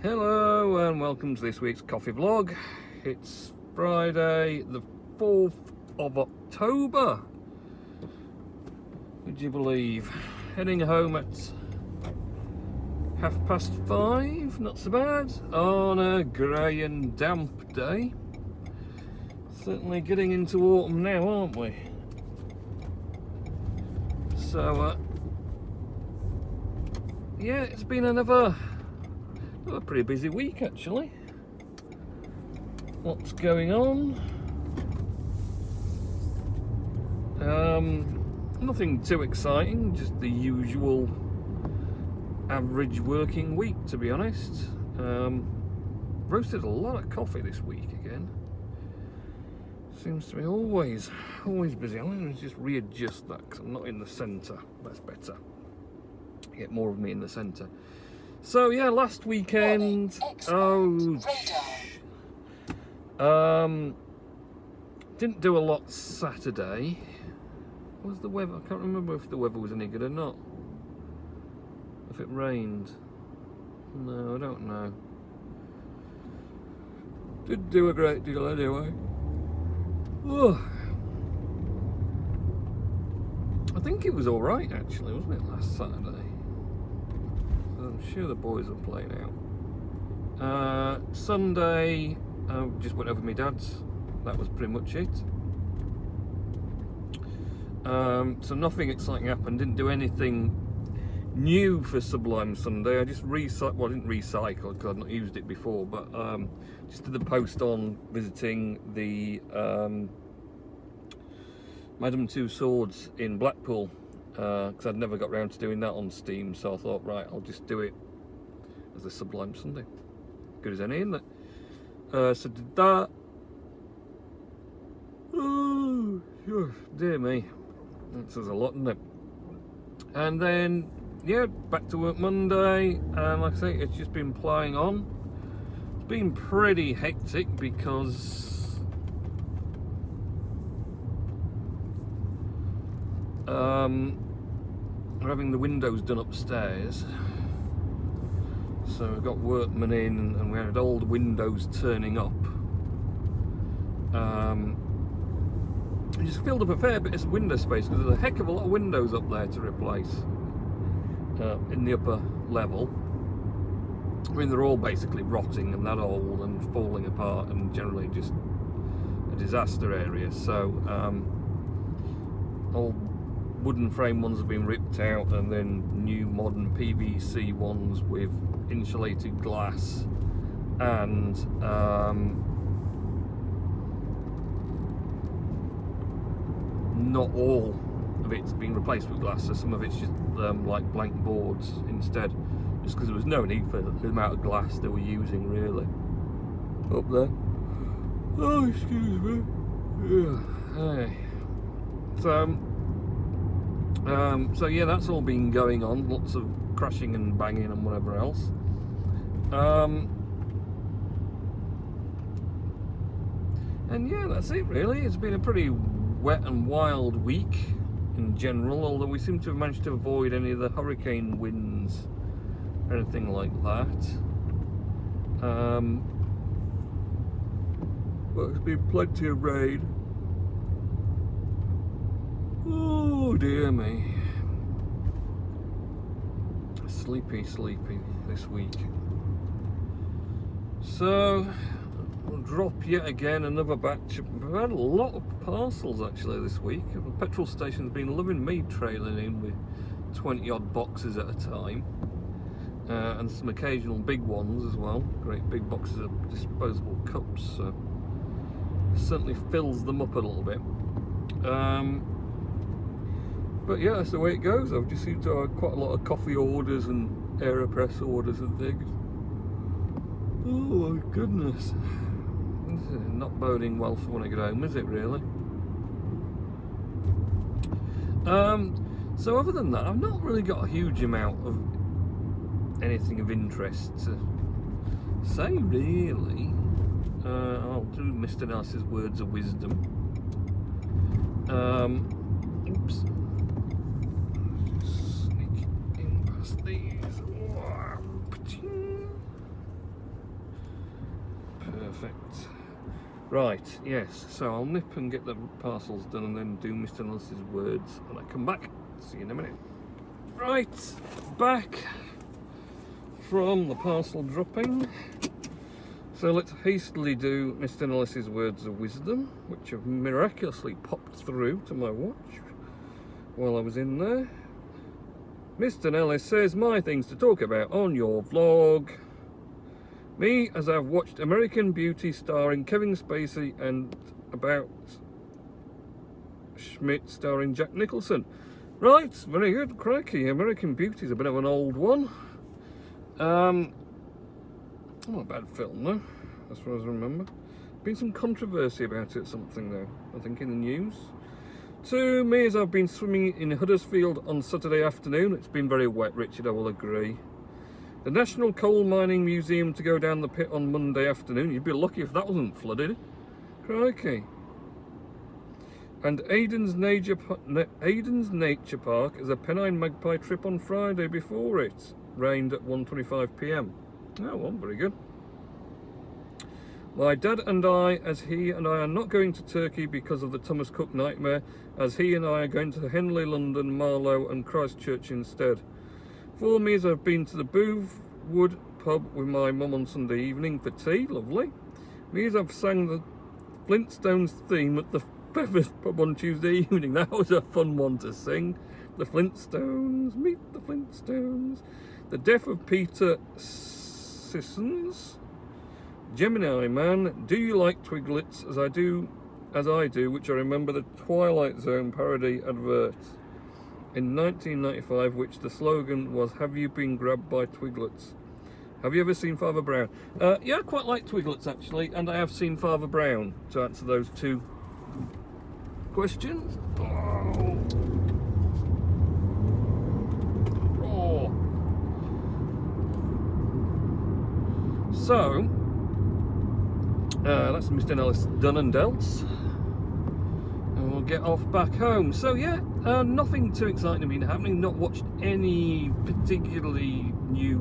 Hello and welcome to this week's coffee vlog. It's Friday the 4th of October. Would you believe? Heading home at 5:30, not so bad, on a grey and damp day. Certainly getting into autumn now, aren't we? So, yeah, it's been another pretty busy week actually. Lots going on. Nothing too exciting, just the usual average working week, to be honest. Roasted a lot of coffee this week again. Seems to be always busy. I'm going to just readjust that because I'm not in the centre. That's better. Get more of me in the centre. So yeah, last weekend, didn't do a lot Saturday. What was the weather? I can't remember if the weather was any good or not. If it rained. No, I don't know. Didn't do a great deal anyway. Oh. I think it was alright actually, wasn't it, last Saturday? I'm sure the boys were playing out. Sunday, I just went over to my dad's. That was pretty much it. So nothing exciting happened. Didn't do anything new for Sublime Sunday. I just recycled. Well, I didn't recycle because I'd not used it before, but just did the post on visiting the Madame Two Swords in Blackpool. Because I'd never got round to doing that on Steam, so I thought, right, I'll just do it as a Sublime Sunday. Good as any, isn't it? So did that. Oh, dear me. That says a lot, doesn't it? And then, yeah, back to work Monday, and like I say, it's just been plying on. It's been pretty hectic because we're having the windows done upstairs, so we've got workmen in and we had all the windows turning up. We just filled up a fair bit of window space because there's a heck of a lot of windows up there to replace in the upper level. I mean, they're all basically rotting and that old and falling apart and generally just a disaster area. So all wooden frame ones have been ripped out, and then new modern PVC ones with insulated glass, and not all of it's been replaced with glass, so some of it's just like blank boards instead, just because there was no need for the amount of glass they were using really up there. Oh, excuse me. Yeah. Hey. So yeah, that's all been going on. Lots of crashing and banging and whatever else. And yeah, that's it really. It's been a pretty wet and wild week in general, although we seem to have managed to avoid any of the hurricane winds or anything like that. But it's been plenty of rain. Oh dear me. Sleepy this week. So we'll drop yet again another batch. We've had a lot of parcels actually this week. The petrol station's been loving me trailing in with 20 odd boxes at a time. And some occasional big ones as well. Great big boxes of disposable cups. So it certainly fills them up a little bit. But yeah, that's the way it goes. I've just seemed to have quite a lot of coffee orders and AeroPress orders and things. Oh my goodness. This is not boding well for when I get home, is it really? So other than that, I've not really got a huge amount of anything of interest to say really. I'll do Mr. Nice's words of wisdom. Oops. Sneak in past these. perfect. Right, yes, so I'll nip and get the parcels done and then do Mr. Ellis's words when I come back. See you in a minute. Right, back from the parcel dropping. So let's hastily do Mr. Ellis's words of wisdom, which have miraculously popped through to my watch while I was in there. Mr. Ellis says, my things to talk about on your vlog. Me, as I've watched American Beauty starring Kevin Spacey and About Schmidt starring Jack Nicholson. Right, very good, crikey. American Beauty's a bit of an old one. Not a bad film though, as far as I remember. Been some controversy about it, something though, I think in the news. 2, me, as I've been swimming in Huddersfield on Saturday afternoon. It's been very wet, Richard, I will agree. The National Coal Mining Museum to go down the pit on Monday afternoon. You'd be lucky if that wasn't flooded. Crikey. And Aiden's Nature Park is a Pennine Magpie trip on Friday before it rained at 1:25 p.m. Oh, well, very good. My dad and I, as he and I are not going to Turkey because of the Thomas Cook nightmare, as he and I are going to Henley, London, Marlow and Christchurch instead. 4, me, as I've been to the Bovewood pub with my mum on Sunday evening for tea, lovely. Me, as I've sang the Flintstones theme at the Feathers pub on Tuesday evening. That was a fun one to sing. The Flintstones, meet the Flintstones. The death of Peter Sissons. Gemini Man, do you like Twiglets as I do, which I remember the Twilight Zone parody advert in 1995, which the slogan was, have you been grabbed by Twiglets? Have you ever seen Father Brown? Yeah, I quite like Twiglets actually, and I have seen Father Brown, to answer those 2 questions. Oh. Raw. So, that's Mr. Ellis done and dealt. And we'll get off back home. So yeah, nothing too exciting been happening. Not watched any particularly new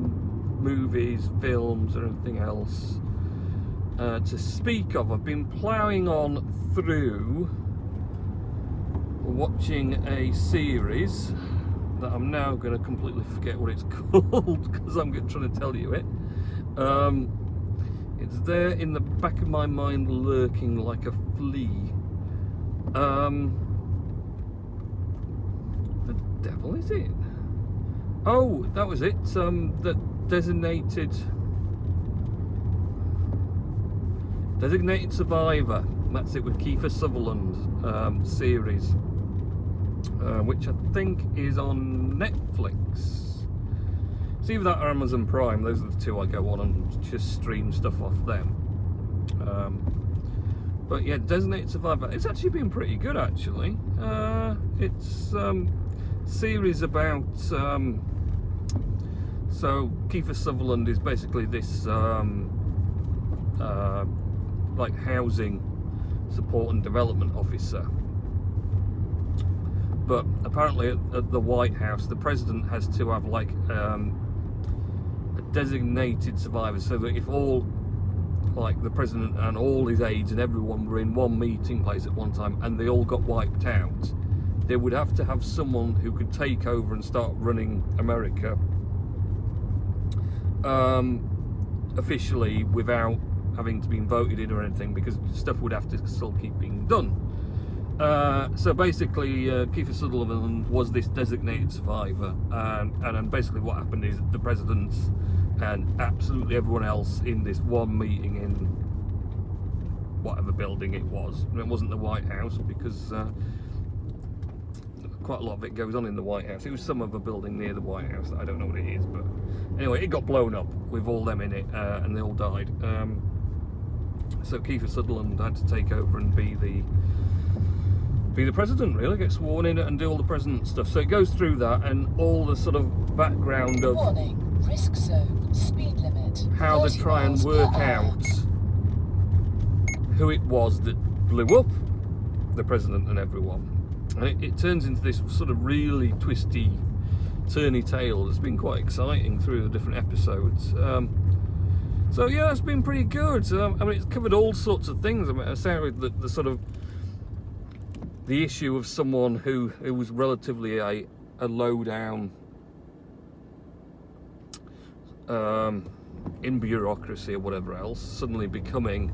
movies, films or anything else to speak of. I've been ploughing on through watching a series that I'm now going to completely forget what it's called because I'm trying to tell you it. It's there in the back of my mind, lurking like a flea. The devil is it? Oh, that was it. The designated Survivor. That's it, with Kiefer Sutherland series, which I think is on Netflix. It's either that or Amazon Prime. Those are the 2 I go on and just stream stuff off them. But yeah, Designated Survivor. It's actually been pretty good, actually. It's series about. So Kiefer Sutherland is basically this like housing support and development officer. But apparently at the White House, the president has to have like a designated survivor, so that if all, like the president and all his aides and everyone were in one meeting place at one time and they all got wiped out, they would have to have someone who could take over and start running America officially without having to be voted in or anything, because stuff would have to still keep being done. So basically, Kiefer Sutherland was this designated survivor, and basically what happened is the president and absolutely everyone else in this one meeting in whatever building it was. It wasn't the White House, because quite a lot of it goes on in the White House. It was some other building near the White House that I don't know what it is, but anyway, it got blown up with all them in it, and they all died. So Kiefer Sutherland had to take over and be the president, really, get sworn in and do all the president stuff. So it goes through that and all the sort of background of warning, risk zone, speed limit, how they try and work out who it was that blew up the president and everyone. And it turns into this sort of really twisty, turny tale that's been quite exciting through the different episodes. So yeah, that's been pretty good. I mean, it's covered all sorts of things. I mean, I started with the sort of the issue of someone who was relatively a low down in bureaucracy or whatever else, suddenly becoming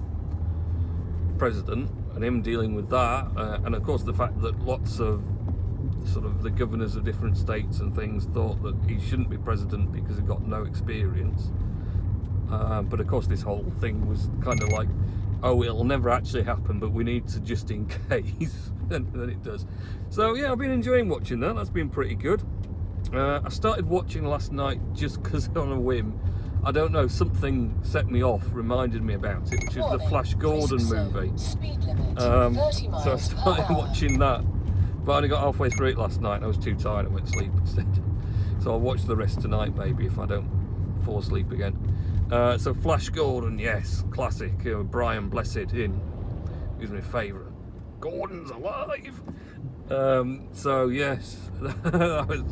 president, and him dealing with that, and of course the fact that lots of sort of the governors of different states and things thought that he shouldn't be president because he got no experience. But of course this whole thing was kind of like, oh, it'll never actually happen, but we need to just in case. and then it does. So yeah, I've been enjoying watching that. That's been pretty good. I started watching last night just because on a whim. I don't know, something set me off, reminded me about it, which is the Flash Gordon movie. Speed limit, 30 miles So I started watching that, but I only got halfway through it last night and I was too tired. I went to sleep instead. So I'll watch the rest tonight maybe if I don't fall asleep again. So Flash Gordon, yes, classic. Brian Blessed in, who's my favourite. Gordon's alive. So yes, that was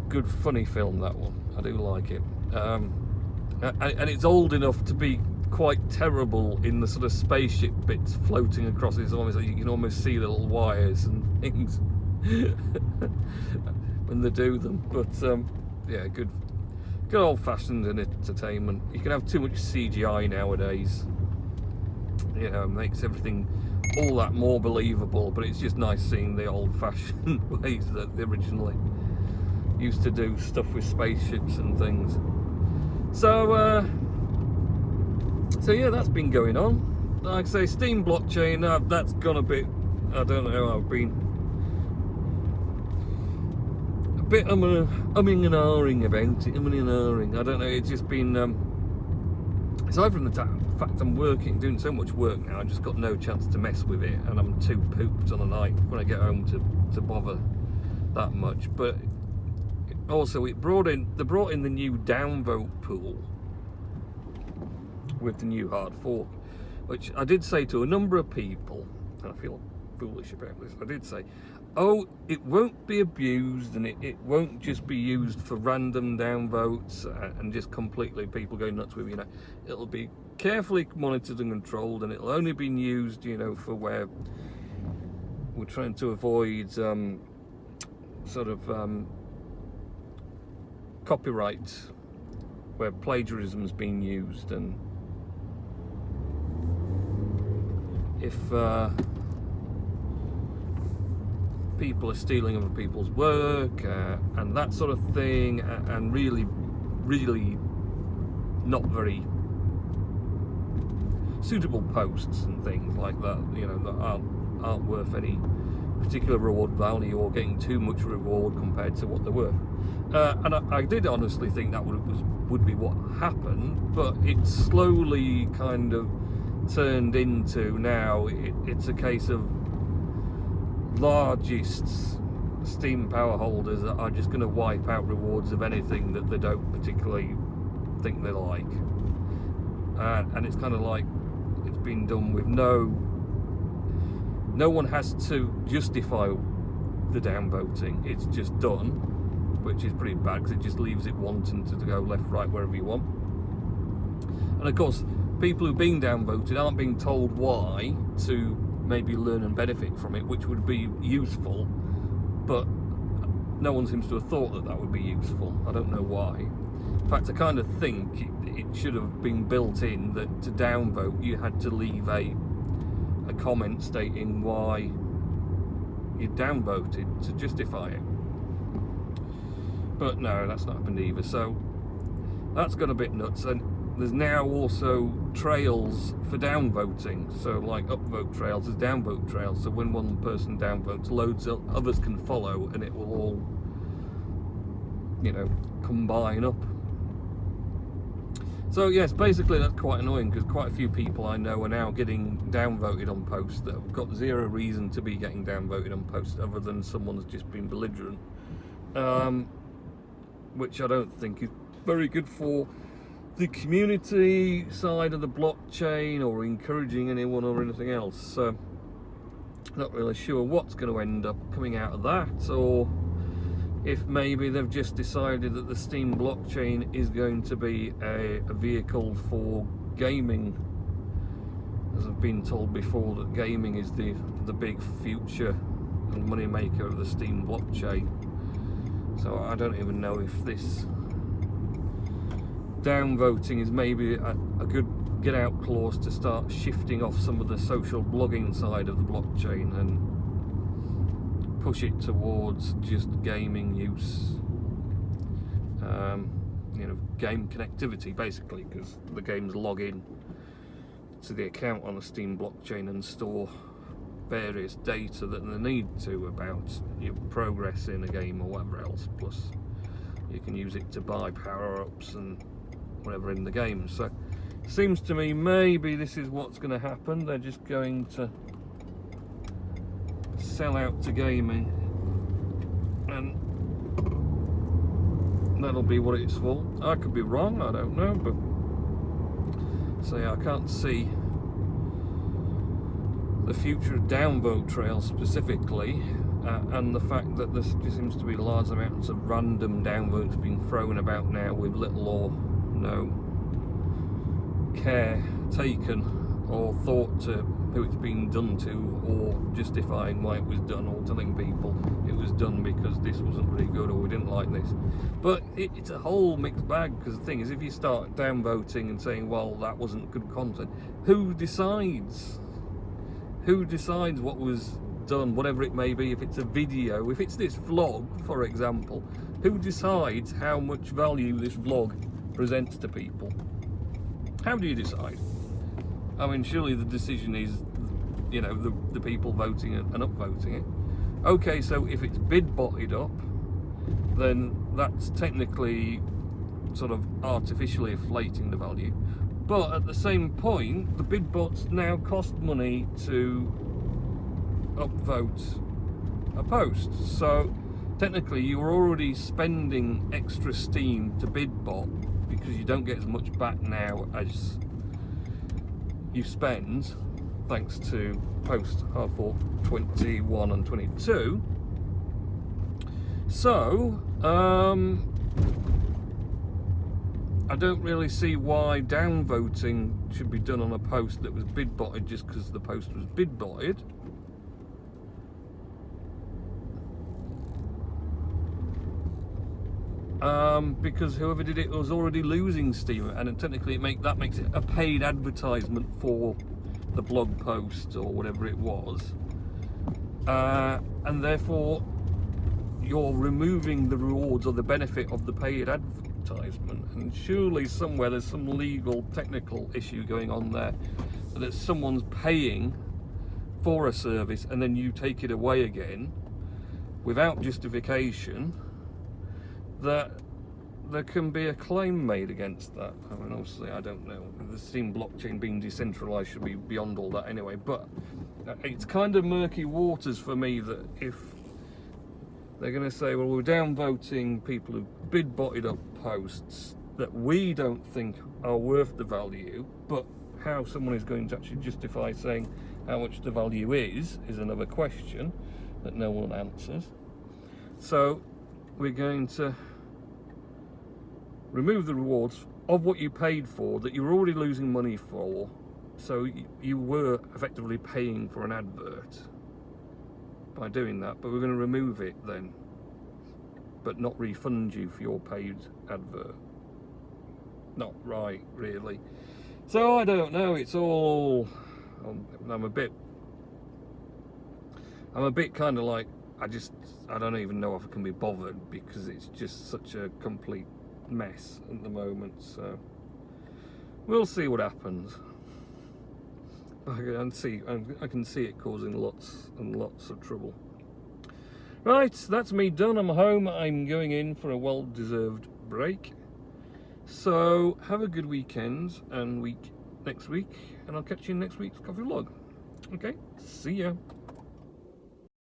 good, funny film, that one. I do like it. And it's old enough to be quite terrible in the sort of spaceship bits floating across. It's almost like you can almost see the little wires and things when they do them. But yeah, good old-fashioned entertainment. You can have too much CGI nowadays. You know, it makes everything all that more believable. But it's just nice seeing the old-fashioned ways that they originally used to do stuff with spaceships and things. So yeah, that's been going on. Like I say, Steam blockchain, that's gone a bit, I don't know, I've been a bit umming and ahhing about it, I don't know, it's just been, aside from the fact I'm doing so much work now, I've just got no chance to mess with it, and I'm too pooped on a night when I get home to bother that much. But also, they brought in the new downvote pool with the new hard fork, which I did say to a number of people, and I feel foolish about this. I did say, oh, it won't be abused, and it won't just be used for random downvotes and just completely people going nuts with, you know. It'll be carefully monitored and controlled, and it'll only be used, you know, for where we're trying to avoid sort of copyright, where plagiarism's being used, and if people are stealing other people's work and that sort of thing, and really not very suitable posts and things like that, you know, that aren't worth any particular reward value or getting too much reward compared to what they're worth. And I did honestly think that would be what happened, but it's slowly kind of turned into, now it's a case of largest Steam power holders that are just going to wipe out rewards of anything that they don't particularly think they like, and it's kind of like it's been done with no one has to justify the downvoting. It's just done, which is pretty bad because it just leaves it wanting to go left, right, wherever you want. And of course, people who've been downvoted aren't being told why to maybe learn and benefit from it, which would be useful, but no one seems to have thought that would be useful. I don't know why. In fact, I kind of think it should have been built in that to downvote you had to leave a comment stating why you downvoted to justify it. But no, that's not happened either, so that's got a bit nuts. And there's now also trails for downvoting, so like upvote trails, there's downvote trails, so when one person downvotes, loads of others can follow, and it will all, you know, combine up. So yes, basically that's quite annoying, because quite a few people I know are now getting downvoted on posts that have got zero reason to be getting downvoted on posts other than someone's just been belligerent, which I don't think is very good for the community side of the blockchain or encouraging anyone or anything else. So not really sure what's going to end up coming out of that, or if maybe they've just decided that the Steam blockchain is going to be a vehicle for gaming, as I've been told before that gaming is the big future and money maker of the Steam blockchain. So I don't even know if this downvoting is maybe a good get out clause to start shifting off some of the social blogging side of the blockchain and push it towards just gaming use, you know, game connectivity basically, because the games log in to the account on the Steam blockchain and store various data that they need to about your progress in a game or whatever else, plus you can use it to buy power-ups and whatever in the game. So seems to me maybe this is what's going to happen. They're just going to sell out to gaming and that'll be what it's for. I could be wrong, I don't know, but so yeah, I can't see the future of downvote trails specifically, and the fact that there seems to be large amounts of random downvotes being thrown about now with little or no care taken or thought to who it's being done to, or justifying why it was done, or telling people it was done because this wasn't really good or we didn't like this. But it's a whole mixed bag, because the thing is, if you start downvoting and saying, well, that wasn't good content, who decides? Who decides what was done, whatever it may be? If it's a video, if it's this vlog, for example, who decides how much value this vlog presents to people? How do you decide? I mean, surely the decision is, you know, the people voting and upvoting it. Okay, so if it's bid-botted up, then that's technically sort of artificially inflating the value. But at the same point, the bid bots now cost money to upvote a post. So technically you're already spending extra steam to bid bot, because you don't get as much back now as you spend thanks to post hardfork 21 and 22. So I don't really see why downvoting should be done on a post that was bid botted just because the post was bid botted. Because whoever did it was already losing steam, and technically that makes it a paid advertisement for the blog post or whatever it was, and therefore you're removing the rewards or the benefit of the paid advertisement. And surely somewhere there's some legal technical issue going on there, that someone's paying for a service and then you take it away again without justification, that there can be a claim made against that. I mean, obviously, I don't know. The Steam blockchain being decentralized should be beyond all that anyway, but it's kind of murky waters for me that if they're going to say, well, we're downvoting people who bid botted up posts that we don't think are worth the value, but how someone is going to actually justify saying how much the value is another question that no one answers. So we're going to remove the rewards of what you paid for that you were already losing money for. So you were effectively paying for an advert by doing that, but we're going to remove it then, but not refund you for your paid advert. Not right, really. So I don't know, it's all, I'm a bit kind of like, I don't even know if I can be bothered, because it's just such a complete mess at the moment. So we'll see what happens. I can see it causing lots and lots of trouble. Right, that's me done. I'm home. I'm going in for a well-deserved break. So have a good weekend and week next week, and I'll catch you in next week's coffee vlog. Okay, see ya.